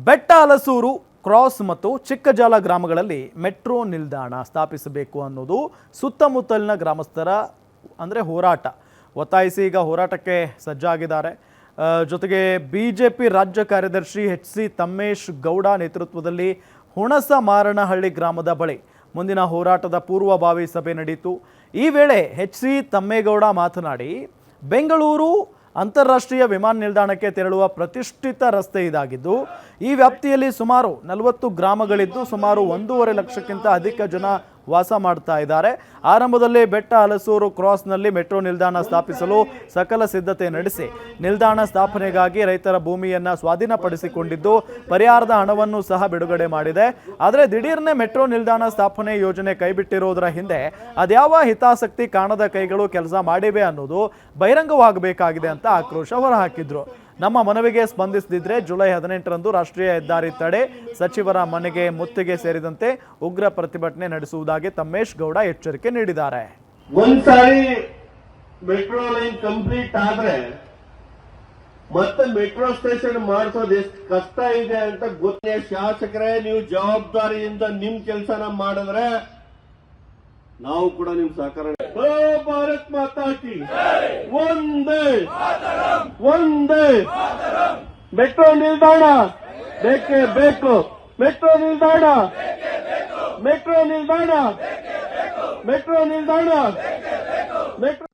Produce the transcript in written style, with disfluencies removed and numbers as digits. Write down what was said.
ಬೆಟ್ಟ ಹಲಸೂರು ಕ್ರಾಸ್ ಮತ್ತು ಚಿಕ್ಕಜಾಲ ಗ್ರಾಮಗಳಲ್ಲಿ ಮೆಟ್ರೋ ನಿಲ್ದಾಣ ಸ್ಥಾಪಿಸಬೇಕು ಅನ್ನೋದು ಸುತ್ತಮುತ್ತಲಿನ ಗ್ರಾಮಸ್ಥರ ಹೋರಾಟ. ಒತ್ತಾಯಿಸಿ ಈಗ ಹೋರಾಟಕ್ಕೆ ಸಜ್ಜಾಗಿದ್ದಾರೆ. ಜೊತೆಗೆ ಬಿಜೆಪಿ ರಾಜ್ಯ ಕಾರ್ಯದರ್ಶಿ ಎಚ್.ಸಿ. ತಮ್ಮೇಶ್ ಗೌಡ ನೇತೃತ್ವದಲ್ಲಿ ಹುಣಸಮಾರನಹಳ್ಳಿ ಗ್ರಾಮದ ಬಳಿ ಮುಂದಿನ ಹೋರಾಟದ ಪೂರ್ವಭಾವಿ ಸಭೆ ನಡೆಯಿತು. ಈ ವೇಳೆ ಎಚ್.ಸಿ. ತಮ್ಮೇಗೌಡ ಮಾತನಾಡಿ, ಬೆಂಗಳೂರು ಅಂತಾರಾಷ್ಟ್ರೀಯ ವಿಮಾನ ನಿಲ್ದಾಣಕ್ಕೆ ತೆರಳುವ ಪ್ರತಿಷ್ಠಿತ ರಸ್ತೆ ಇದಾಗಿದ್ದು, ಈ ವ್ಯಾಪ್ತಿಯಲ್ಲಿ ಸುಮಾರು 40 ಗ್ರಾಮಗಳಿದ್ದು ಸುಮಾರು 1.5 ಲಕ್ಷಕ್ಕಿಂತ ಅಧಿಕ ಜನ ವಾಸ ಮಾಡ್ತಾ ಇದ್ದಾರೆ. ಆರಂಭದಲ್ಲಿ ಬೆಟ್ಟ ಹಲಸೂರು ಕ್ರಾಸ್ನಲ್ಲಿ ಮೆಟ್ರೋ ನಿಲ್ದಾಣ ಸ್ಥಾಪಿಸಲು ಸಕಲ ಸಿದ್ಧತೆ ನಡೆಸಿ ನಿಲ್ದಾಣ ಸ್ಥಾಪನೆಗಾಗಿ ರೈತರ ಭೂಮಿಯನ್ನು ಸ್ವಾಧೀನಪಡಿಸಿಕೊಂಡಿದ್ದು ಪರಿಹಾರದ ಹಣವನ್ನು ಸಹ ಬಿಡುಗಡೆ ಮಾಡಿದೆ. ಆದರೆ ದಿಢೀರ್ನೆ ಮೆಟ್ರೋ ನಿಲ್ದಾಣ ಸ್ಥಾಪನೆ ಯೋಜನೆ ಕೈಬಿಟ್ಟಿರೋದರ ಹಿಂದೆ ಅದ್ಯಾವ ಹಿತಾಸಕ್ತಿ ಕಾಣದ ಕೈಗಳು ಕೆಲಸ ಮಾಡಿವೆ ಅನ್ನೋದು ಬಹಿರಂಗವಾಗಬೇಕಾಗಿದೆ ಅಂತ ಆಕ್ರೋಶ ಹೊರಹಾಕಿದ್ರು. ನಮ್ಮ ಮನವಿಗೆ ಸ್ಪಂದಿಸದಿದ್ರೆ ಜುಲೈ 18ರಂದು ರಾಷ್ಟ್ರೀಯ ಹೆದ್ದಾರಿ ತಡೆ, ಸಚಿವರ ಮನೆಗೆ ಮುತ್ತಿಗೆ ಸೇರಿದಂತೆ ಉಗ್ರ ಪ್ರತಿಭಟನೆ ನಡೆಸುವುದಾಗಿ ತಮ್ಮೇಶ್ ಗೌಡ ಎಚ್ಚರಿಕೆ ನೀಡಿದ್ದಾರೆ. ಒಂದ್ಸಾರಿ ಮೆಟ್ರೋ ಲೈನ್ ಕಂಪ್ಲೀಟ್ ಆದ್ರೆ ಮತ್ತೆ ಮೆಟ್ರೋ ಸ್ಟೇಷನ್ ಮಾಡಿಸೋದು ಎಷ್ಟು ಕಷ್ಟ ಇದೆ ಅಂತ ಗೊತ್ತೇ. ಶಾಸಕರೇ, ನೀವು ಜವಾಬ್ದಾರಿಯಿಂದ ನಿಮ್ ಕೆಲಸನ ಮಾಡಿದ್ರೆ ನಾವು ಕೂಡ ನಿಮ್ ಸಹಕಾರ. ಭಾರತ್ ಮಾತಾ ಕಿ ಒಂದೇ ಒಂದೇ. ಮೆಟ್ರೋ ನಿಲ್ದಾಣ ಬೇಕೇ ಬೇಕು. ಮೆಟ್ರೋ ನಿಲ್ದಾಣ ಮೆಟ್ರೋ ನಿಲ್ದಾಣ ಮೆಟ್ರೋ ನಿಲ್ದಾಣ ಮೆಟ್ರೋ